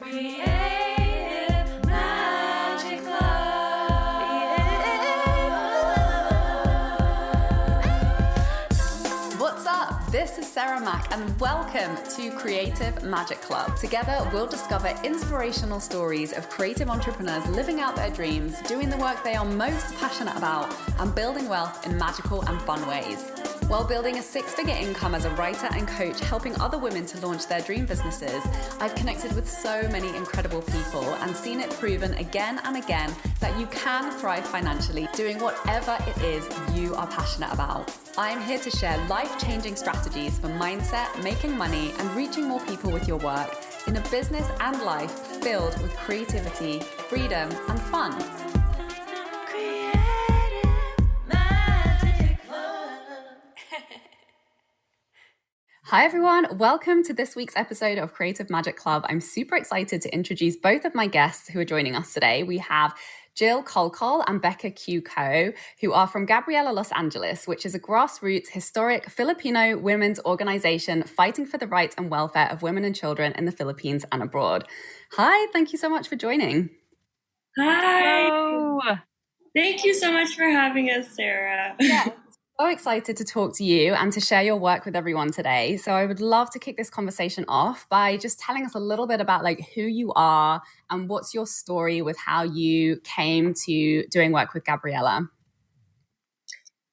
Creative Magic Club. What's up? This is Sarah Mack and welcome to Creative Magic Club. Together, we'll discover inspirational stories of creative entrepreneurs living out their dreams, doing the work they are most passionate about, and building wealth in magical and fun ways. While building a six-figure income as a writer and coach, helping other women to launch their dream businesses, I've connected with so many incredible people and seen it proven again and again that you can thrive financially doing whatever it is you are passionate about. I'm here to share life-changing strategies for mindset, making money, and reaching more people with your work in a business and life filled with creativity, freedom, and fun. Hi everyone, welcome to this week's episode of Creative Magic Club. I'm super excited to introduce both of my guests who are joining us today. We have Jill Colcol and Becca Q. who are from Gabriela Los Angeles, which is a grassroots, historic Filipino women's organization fighting for the rights and welfare of women and children in the Philippines and abroad. Hi, thank you so much for joining. Hi. Hello. Thank you so much for having us, Sarah. Yeah. So excited to talk to you and to share your work with everyone today. So I would love to kick this conversation off by just telling us a little bit about who you are and what's your story with how you came to doing work with Gabriela.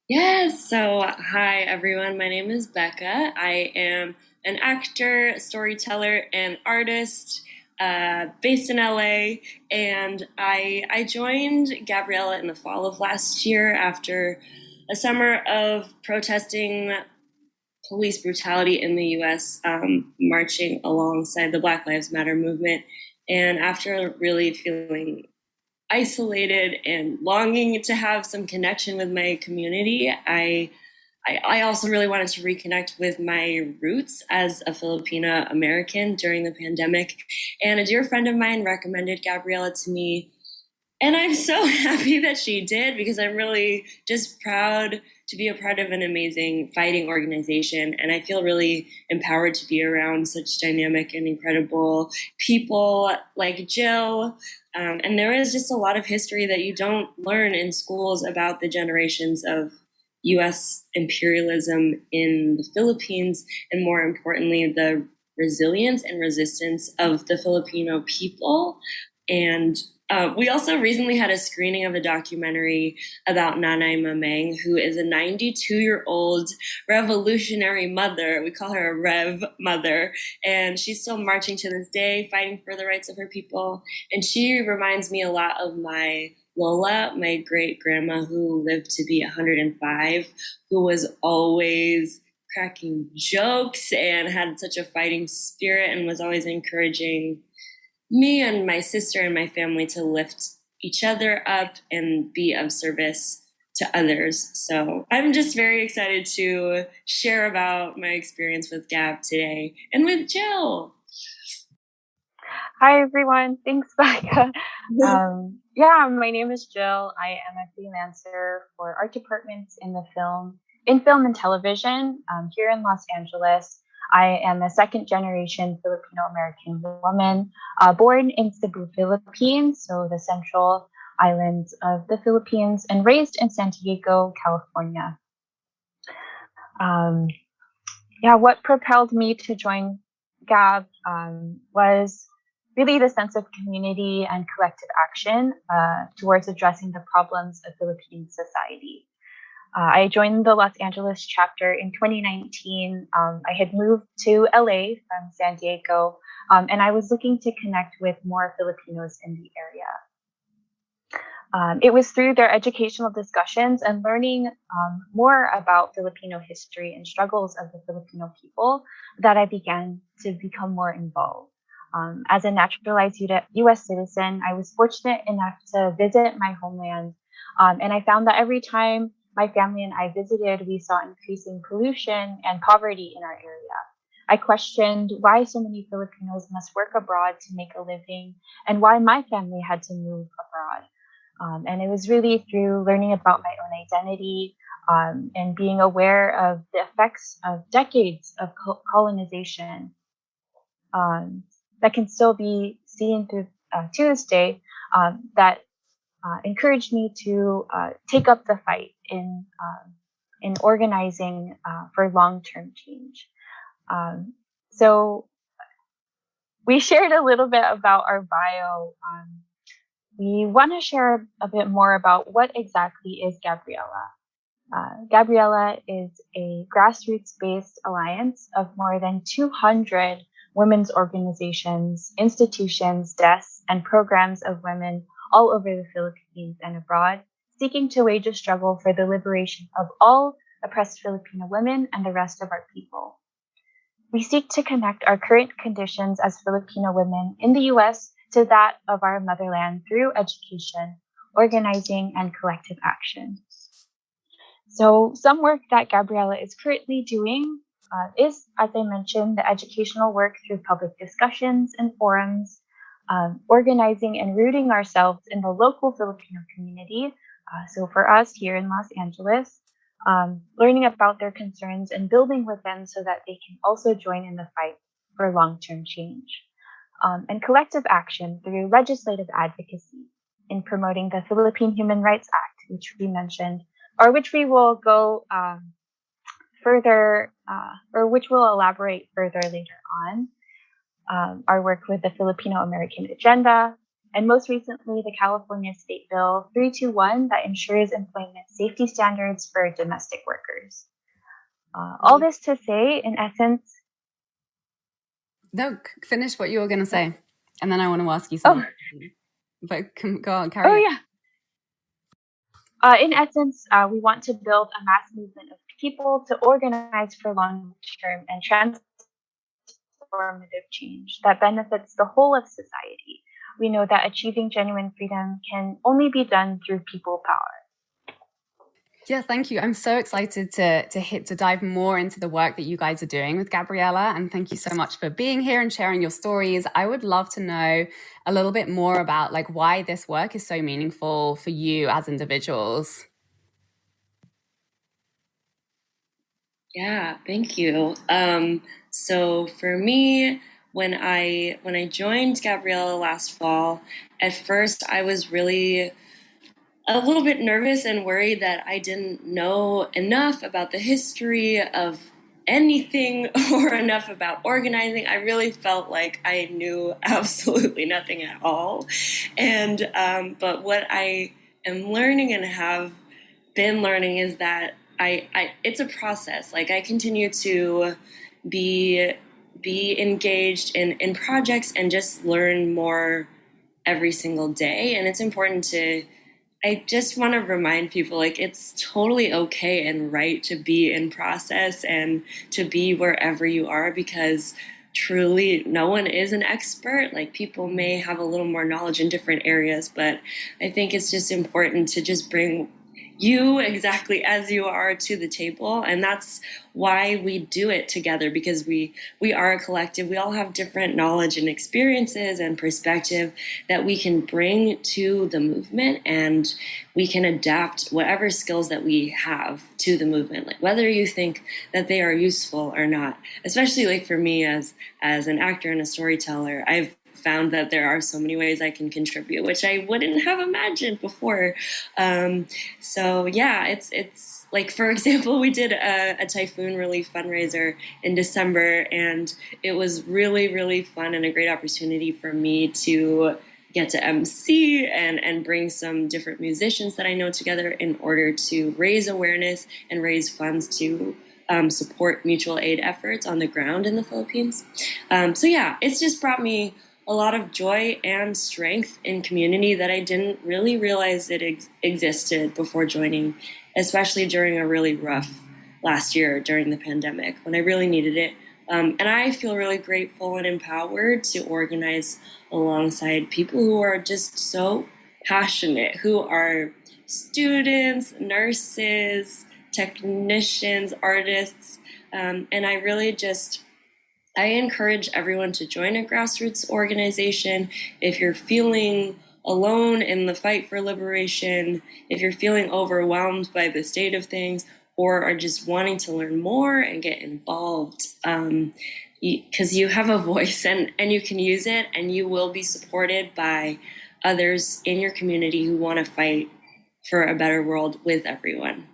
Yes. So hi, everyone. My name is Becca. I am an actor, storyteller, and artist based in LA. And I joined Gabriela in the fall of last year after a summer of protesting police brutality in the U.S., marching alongside the Black Lives Matter movement. And after really feeling isolated and longing to have some connection with my community, I also really wanted to reconnect with my roots as a Filipina American during the pandemic. And a dear friend of mine recommended Gabriela to me. And I'm so happy that she did, because I'm really just proud to be a part of an amazing fighting organization. And I feel really empowered to be around such dynamic and incredible people like Jill. And there is just a lot of history that you don't learn in schools about the generations of U.S. imperialism in the Philippines, and more importantly, the resilience and resistance of the Filipino people. And we also recently had a screening of a documentary about Nanay Mameng, who is a 92-year-old revolutionary mother. We call her a Rev Mother, and she's still marching to this day, fighting for the rights of her people. And she reminds me a lot of my Lola, my great-grandma, who lived to be 105, who was always cracking jokes and had such a fighting spirit and was always encouraging me and my sister and my family to lift each other up and be of service to others. So I'm just very excited to share about my experience with Gab today and with Jill. Hi, everyone. Thanks, Becca. My name is Jill. I am a freelancer for art departments in film and television here in Los Angeles. I am a second-generation Filipino-American woman born in Cebu, Philippines, so the central island of the Philippines, and raised in San Diego, California. What propelled me to join Gab was really the sense of community and collective action towards addressing the problems of Philippine society. I joined the Los Angeles chapter in 2019. I had moved to LA from San Diego, and I was looking to connect with more Filipinos in the area. It was through their educational discussions and learning more about Filipino history and struggles of the Filipino people that I began to become more involved. As a naturalized U.S. citizen, I was fortunate enough to visit my homeland, and I found that every time my family and I visited, we saw increasing pollution and poverty in our area. I questioned why so many Filipinos must work abroad to make a living and why my family had to move abroad. And it was really through learning about my own identity and being aware of the effects of decades of colonization that can still be seen through to this day, that encouraged me to take up the fight in organizing for long-term change. So we shared a little bit about our bio. We want to share a bit more about what exactly is Gabriela. Gabriela is a grassroots-based alliance of more than 200 women's organizations, institutions, desks, and programs of women all over the Philippines and abroad, seeking to wage a struggle for the liberation of all oppressed Filipino women and the rest of our people. We seek to connect our current conditions as Filipino women in the U.S. to that of our motherland through education, organizing, and collective action. So some work that Gabriela is currently doing is, as I mentioned, the educational work through public discussions and forums, organizing and rooting ourselves in the local Filipino community. So for us here in Los Angeles, learning about their concerns and building with them so that they can also join in the fight for long-term change. And collective action through legislative advocacy in promoting the Philippine Human Rights Act, which we mentioned, or which we will go further, or which we'll elaborate further later on. Our work with the Filipino American Agenda, and most recently, the California State Bill 321 that ensures employment safety standards for domestic workers. All this to say, in essence... No, finish what you were going to say, and then I want to ask you something. But go on, carry on. Yeah. In essence, we want to build a mass movement of people to organize for long-term and transformative change that benefits the whole of society. We know that achieving genuine freedom can only be done through people power. Yeah, thank you. I'm so excited to dive more into the work that you guys are doing with Gabriela, and thank you so much for being here and sharing your stories. I would love to know a little bit more about why this work is so meaningful for you as individuals. Yeah, thank you. So for me, when I joined Gabriela last fall, at first I was really a little bit nervous and worried that I didn't know enough about the history of anything or enough about organizing. I really felt like I knew absolutely nothing at all. And but what I am learning and have been learning is that it's a process. I continue to be engaged in projects and just learn more every single day. And it's important I just want to remind people, it's totally okay and right to be in process and to be wherever you are, because truly no one is an expert. People may have a little more knowledge in different areas, but I think it's just important to just bring you exactly as you are to the table. And that's why we do it together, because we are a collective. We all have different knowledge and experiences and perspective that we can bring to the movement, and we can adapt whatever skills that we have to the movement, whether you think that they are useful or not. Especially for me as an actor and a storyteller, I've found that there are so many ways I can contribute, which I wouldn't have imagined before. So yeah, it's for example, we did a typhoon relief fundraiser in December, and it was really, really fun and a great opportunity for me to get to MC and bring some different musicians that I know together in order to raise awareness and raise funds to support mutual aid efforts on the ground in the Philippines. So yeah, it's just brought me a lot of joy and strength in community that I didn't really realize it existed before joining, especially during a really rough last year during the pandemic when I really needed it. And I feel really grateful and empowered to organize alongside people who are just so passionate, who are students, nurses, technicians, artists, and I encourage everyone to join a grassroots organization. If you're feeling alone in the fight for liberation, if you're feeling overwhelmed by the state of things, or are just wanting to learn more and get involved, because you have a voice and you can use it, and you will be supported by others in your community who want to fight for a better world with everyone.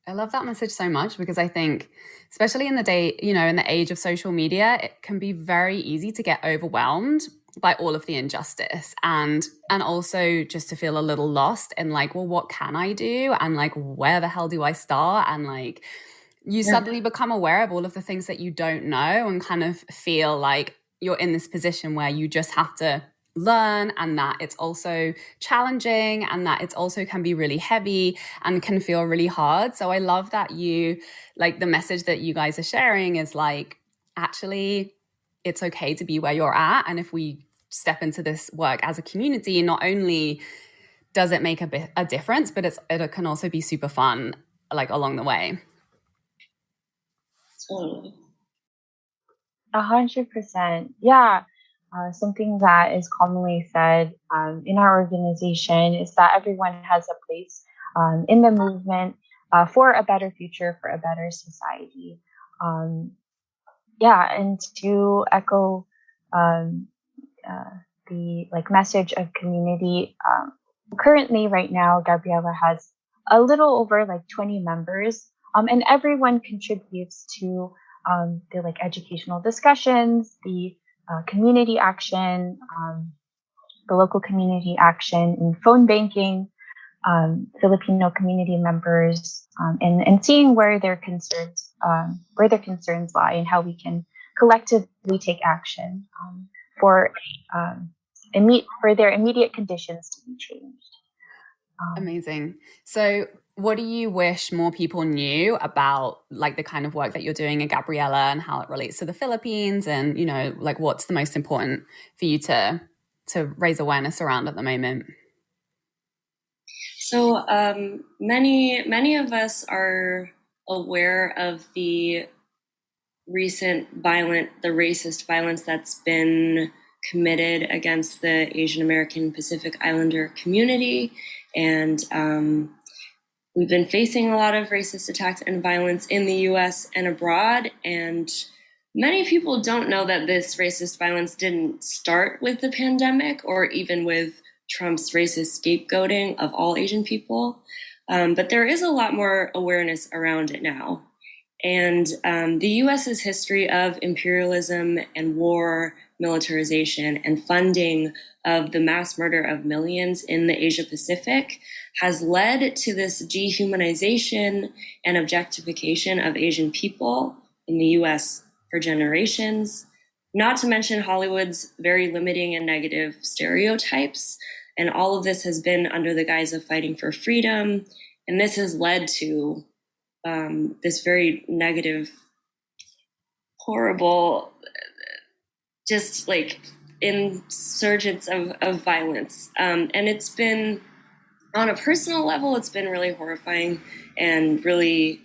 I love that message so much, because I think, especially in the day, in the age of social media, it can be very easy to get overwhelmed by all of the injustice, and also just to feel a little lost in like, well, what can I do? And like, where the hell do I start? And like, you suddenly become aware of all of the things that you don't know, and kind of feel like you're in this position where you just have to learn, and that it's also challenging, and that it's also can be really heavy and can feel really hard. So I love that you, like, the message that you guys are sharing is like, actually, it's okay to be where you're at. And if we step into this work as a community, not only does it make a difference, but it can also be super fun, like, along the way. Totally. 100%. Yeah. Something that is commonly said in our organization is that everyone has a place in the movement for a better future, for a better society. And to echo the message of community, currently right now, Gabriela has a little over 20 members, and everyone contributes to the educational discussions, the community action, the local community action in phone banking, Filipino community members, and seeing where their concerns lie, and how we can collectively take action for their immediate conditions to be changed. Amazing. So what do you wish more people knew about like the kind of work that you're doing at Gabriela, and how it relates to the Philippines, and what's the most important for you to raise awareness around at the moment? So many of us are aware of the racist violence that's been committed against the Asian American Pacific Islander community. And we've been facing a lot of racist attacks and violence in the US and abroad. And many people don't know that this racist violence didn't start with the pandemic, or even with Trump's racist scapegoating of all Asian people. But there is a lot more awareness around it now. And the US's history of imperialism and war, militarization, and funding of the mass murder of millions in the Asia Pacific has led to this dehumanization and objectification of Asian people in the US for generations, not to mention Hollywood's very limiting and negative stereotypes. And all of this has been under the guise of fighting for freedom. And this has led to this very negative, horrible, just like insurgence of violence. And it's been, on a personal level, it's been really horrifying and really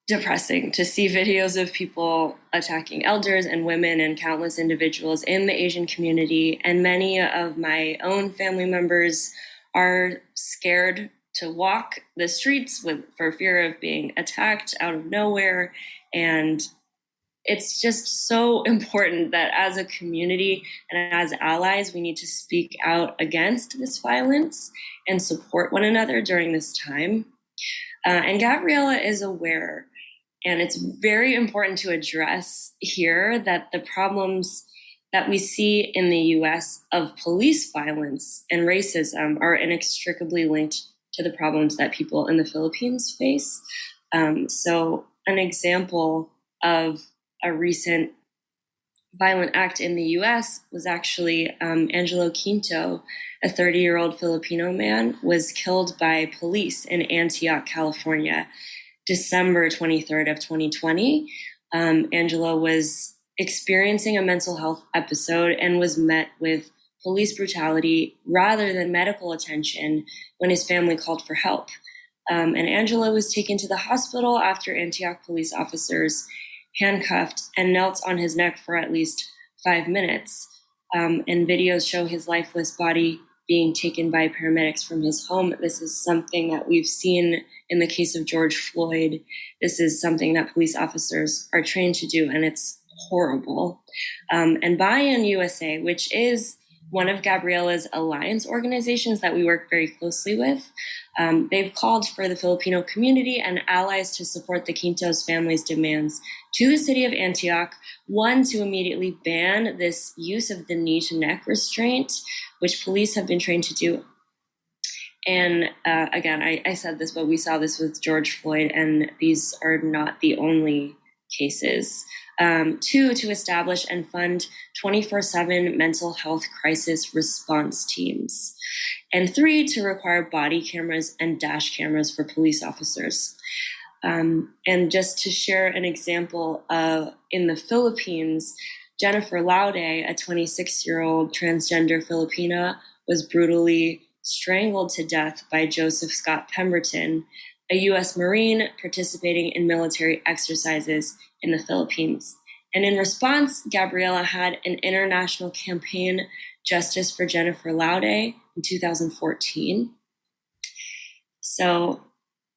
depressing to see videos of people attacking elders and women and countless individuals in the Asian community. And many of my own family members are scared to walk the streets for fear of being attacked out of nowhere. And it's just so important that as a community and as allies, we need to speak out against this violence and support one another during this time. And Gabriela is aware, and it's very important to address here, that the problems that we see in the US of police violence and racism are inextricably linked to the problems that people in the Philippines face. So an example of a recent violent act in the US was actually Angelo Quinto, a 30-year-old Filipino man, was killed by police in Antioch, California, December 23rd of 2020. Angelo was experiencing a mental health episode and was met with police brutality rather than medical attention when his family called for help. And Angelo was taken to the hospital after Antioch police officers handcuffed and knelt on his neck for at least 5 minutes. And videos show his lifeless body being taken by paramedics from his home. This is something that we've seen in the case of George Floyd. This is something that police officers are trained to do, and it's horrible. And Buy-in USA, which is one of Gabriela's alliance organizations that we work very closely with, they've called for the Filipino community and allies to support the Quintos family's demands to the city of Antioch. One, to immediately ban this use of the knee-to-neck restraint, which police have been trained to do. And again, I said this, but we saw this with George Floyd, and these are not the only cases. Two, to establish and fund 24/7 mental health crisis response teams. And three, to require body cameras and dash cameras for police officers. And just to share an example, in the Philippines, Jennifer Laude, a 26-year-old transgender Filipina, was brutally strangled to death by Joseph Scott Pemberton, a U.S. Marine participating in military exercises in the Philippines. And in response, Gabriela had an international campaign, Justice for Jennifer Laude, in 2014. So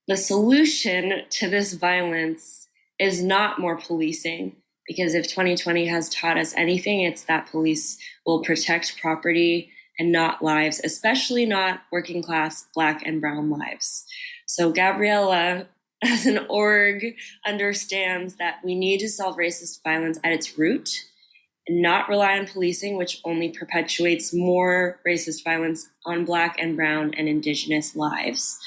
the solution to this violence is not more policing, because if 2020 has taught us anything, it's that police will protect property and not lives, especially not working class Black and brown lives. So Gabriela, as an org, understands that we need to solve racist violence at its root and not rely on policing, which only perpetuates more racist violence on Black and brown and Indigenous lives.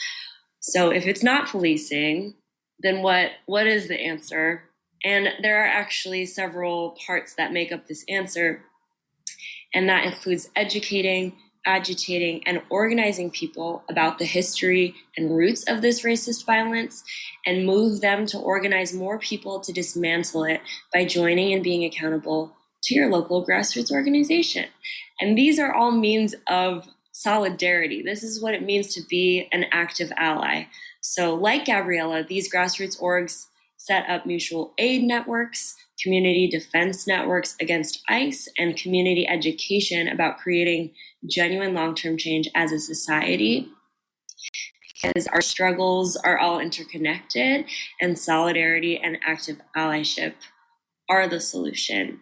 So if it's not policing, then what is the answer? And there are actually several parts that make up this answer. And that includes educating, agitating, and organizing people about the history and roots of this racist violence, and move them to organize more people to dismantle it by joining and being accountable to your local grassroots organization. And these are all means of solidarity. This is what it means to be an active ally. So like Gabriela, these grassroots orgs set up mutual aid networks, community defense networks against ICE, and community education about creating genuine long-term change as a society, because our struggles are all interconnected, and solidarity and active allyship are the solution.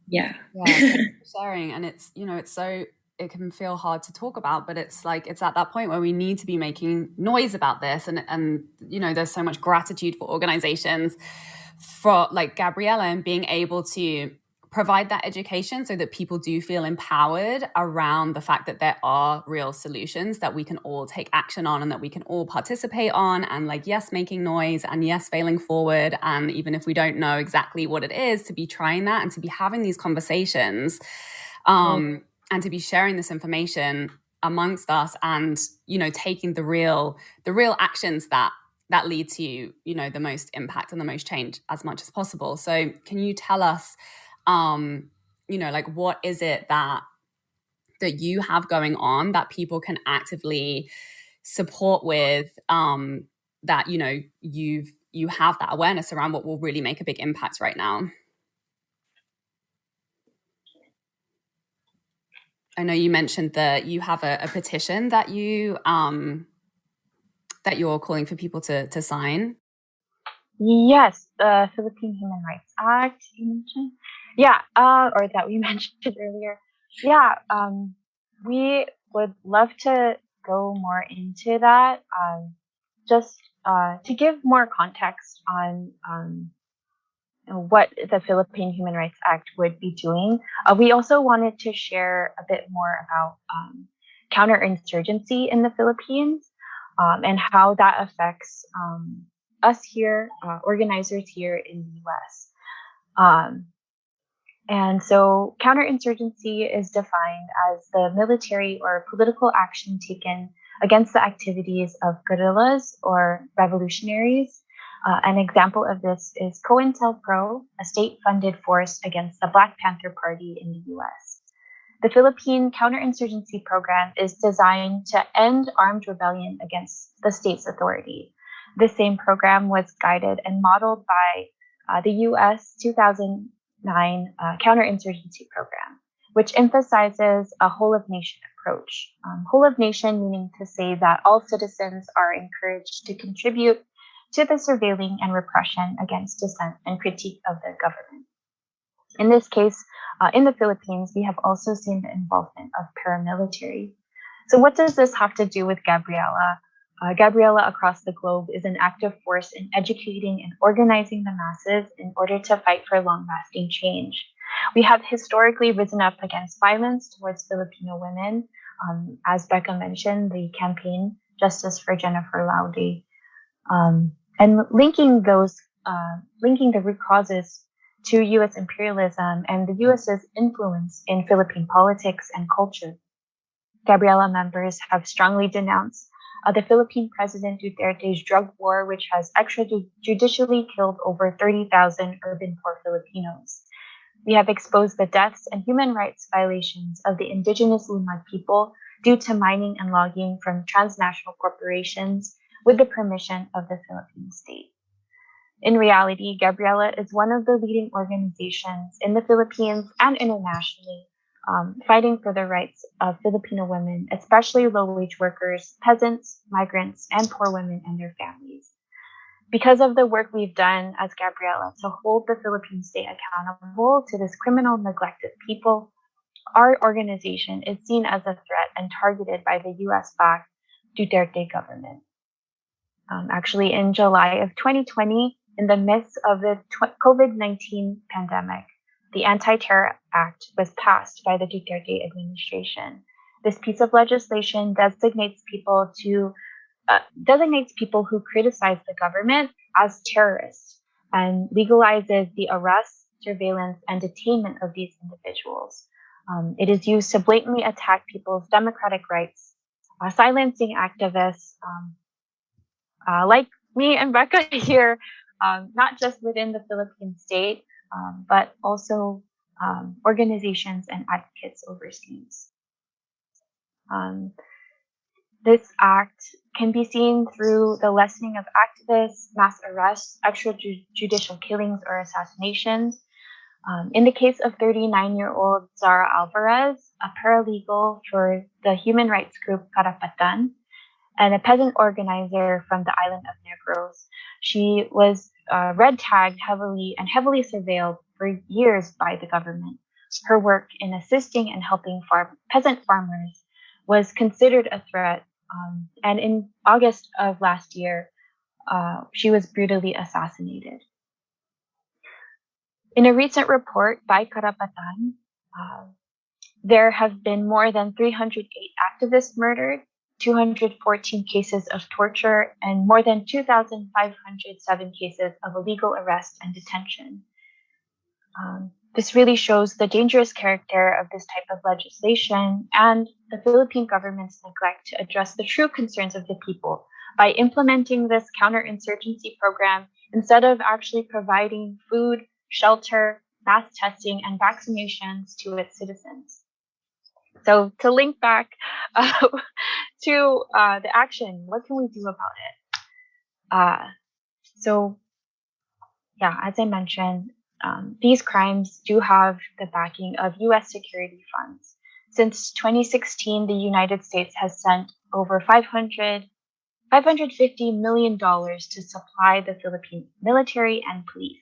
Yeah. Thanks for sharing. And it's, it can feel hard to talk about, but it's at that point where we need to be making noise about this. And there's so much gratitude for organizations for like Gabriela and being able to provide that education so that people do feel empowered around the fact that there are real solutions that we can all take action on and that we can all participate on, and yes, making noise, and yes, failing forward. And even if we don't know exactly what it is, to be trying that and to be having these conversations, and to be sharing this information amongst us, and, taking the real actions that lead to, the most impact and the most change as much as possible. So can you tell us, what is it that you have going on that people can actively support with, that, you have that awareness around what will really make a big impact right now? I know you mentioned that you have a petition that you're calling for people to sign. Yes, the Philippine Human Rights Act you mentioned. Yeah, or that we mentioned earlier. Yeah, we would love to go more into that. Just to give more context on what the Philippine Human Rights Act would be doing. We also wanted to share a bit more about counterinsurgency in the Philippines, and how that affects us here, organizers here in the US. And so counterinsurgency is defined as the military or political action taken against the activities of guerrillas or revolutionaries. An example of this is COINTELPRO, a state-funded force against the Black Panther Party in the US. The Philippine counterinsurgency program is designed to end armed rebellion against the state's authority. The same program was guided and modeled by the US 2009 counterinsurgency program. which emphasizes a whole of nation approach. Whole of nation meaning to say that all citizens are encouraged to contribute to the surveilling and repression against dissent and critique of the government. In this case, in the Philippines, we have also seen the involvement of paramilitary. So what does this have to do with Gabriela? Gabriela across the globe is an active force in educating and organizing the masses in order to fight for long-lasting change. We have historically risen up against violence towards Filipino women. As Becca mentioned, the campaign Justice for Jennifer Laude, and linking the root causes to U.S. imperialism and the U.S.'s influence in Philippine politics and culture. Gabriela members have strongly denounced the Philippine President Duterte's drug war, which has extrajudicially killed over 30,000 urban poor Filipinos. We have exposed the deaths and human rights violations of the indigenous Lumad people due to mining and logging from transnational corporations with the permission of the Philippine state. In reality, Gabriela is one of the leading organizations in the Philippines and internationally fighting for the rights of Filipino women, especially low-wage workers, peasants, migrants, and poor women and their families. Because of the work we've done as Gabriela to hold the Philippine state accountable to this criminal, neglected people, our organization is seen as a threat and targeted by the US-backed Duterte government. Actually, in July of 2020, in the midst of the COVID-19 pandemic, the Anti-Terror Act was passed by the Duterte administration. This piece of legislation designates people who criticize the government as terrorists and legalizes the arrest, surveillance, and detainment of these individuals. It is used to blatantly attack people's democratic rights, silencing activists like me and Becca here, not just within the Philippine state, but also organizations and advocates overseas. This act can be seen through the lessening of activists, mass arrests, extrajudicial killings or assassinations. In the case of 39-year-old Zara Alvarez, a paralegal for the human rights group Karapatan, and a peasant organizer from the island of Negros, she was red tagged heavily surveilled for years by the government. Her work in assisting and helping peasant farmers was considered a threat, and in August of last year, she was brutally assassinated. In a recent report by Karapatan, there have been more than 308 activists murdered, 214 cases of torture, and more than 2,507 cases of illegal arrest and detention. This really shows the dangerous character of this type of legislation and the Philippine government's neglect to address the true concerns of the people by implementing this counterinsurgency program instead of actually providing food, shelter, mass testing, and vaccinations to its citizens. So to link back to the action, what can we do about it? As I mentioned, these crimes do have the backing of U.S. security funds. Since 2016, the United States has sent over $550 million to supply the Philippine military and police.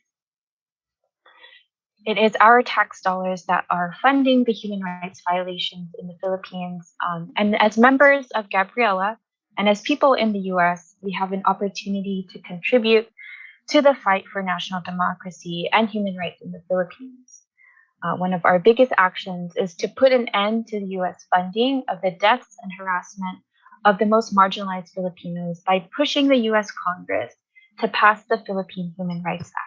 It is our tax dollars that are funding the human rights violations in the Philippines. And as members of Gabriela and as people in the US, we have an opportunity to contribute to the fight for national democracy and human rights in the Philippines. One of our biggest actions is to put an end to the US funding of the deaths and harassment of the most marginalized Filipinos by pushing the US Congress to pass the Philippine Human Rights Act.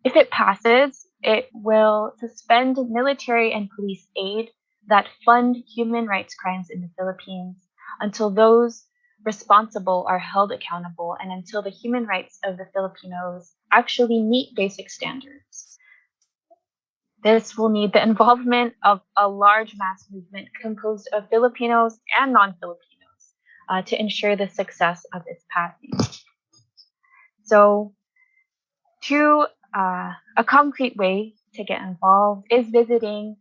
If it passes, it will suspend military and police aid that fund human rights crimes in the Philippines until those responsible are held accountable and until the human rights of the Filipinos actually meet basic standards. This will need the involvement of a large mass movement composed of Filipinos and non-Filipinos to ensure the success of its passing. So, a concrete way to get involved is visiting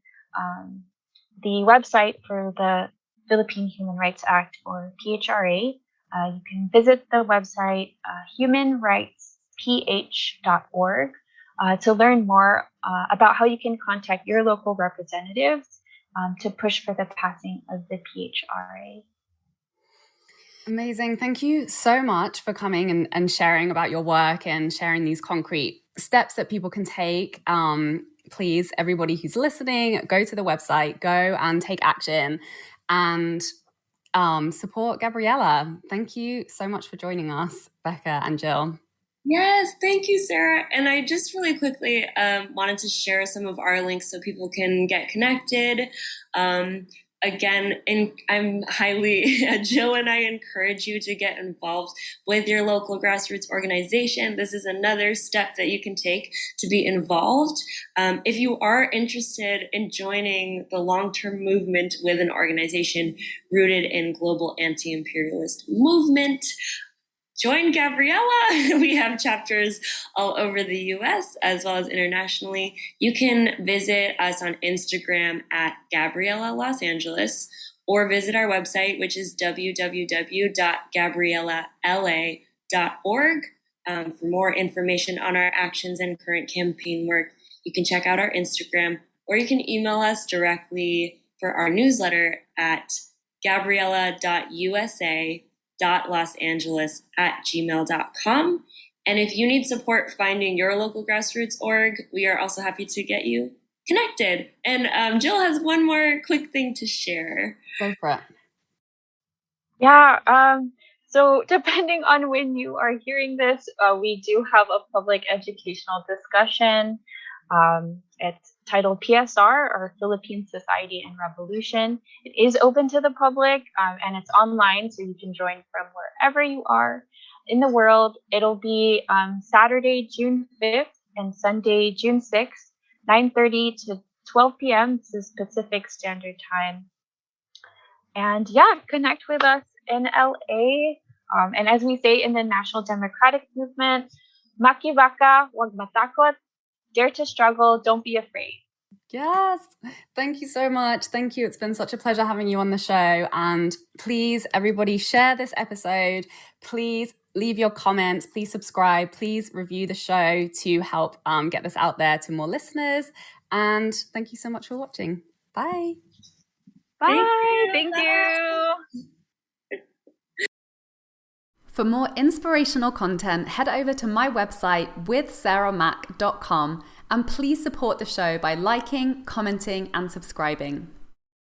the website for the Philippine Human Rights Act, or PHRA. You can visit the website humanrightsph.org to learn more about how you can contact your local representatives to push for the passing of the PHRA. Amazing. Thank you so much for coming and sharing about your work and sharing these concrete steps that people can take. Please, everybody who's listening, go to the website, go and take action and support Gabriela. Thank you so much for joining us, Becca and Jill. Yes, thank you, Sarah. And I just really quickly wanted to share some of our links so people can get connected. Again, I'm highly, Jill and I encourage you to get involved with your local grassroots organization. This is another step that you can take to be involved. If you are interested in joining the long-term movement with an organization rooted in global anti-imperialist movement, join Gabriela. We have chapters all over the US as well as internationally. You can visit us on Instagram at Gabriela Los Angeles, or visit our website, which is www.gabrielala.org. For more information on our actions and current campaign work, you can check out our Instagram, or you can email us directly for our newsletter at gabriela.usa.losangeles@gmail.com. And if you need support finding your local grassroots org, we are also happy to get you connected. And Jill has one more quick thing to share. Go for it. Yeah. So depending on when you are hearing this, we do have a public educational discussion. It's titled PSR, or Philippine Society and Revolution. It is open to the public, and it's online, so you can join from wherever you are in the world. It'll be Saturday, June 5th and Sunday, June 6th, 9:30 to 12 p.m. This is Pacific Standard Time. And yeah, connect with us in LA. And as we say in the National Democratic Movement, Makibaka, wag matakot, dare to struggle, don't be afraid. Yes. Thank you so much. Thank you. It's been such a pleasure having you on the show. And please, everybody, share this episode. Please leave your comments. Please subscribe. Please review the show to help get this out there to more listeners. And thank you so much for watching. Bye. Bye. Thank you. For more inspirational content, head over to my website withsarahmac.com, and please support the show by liking, commenting, and subscribing.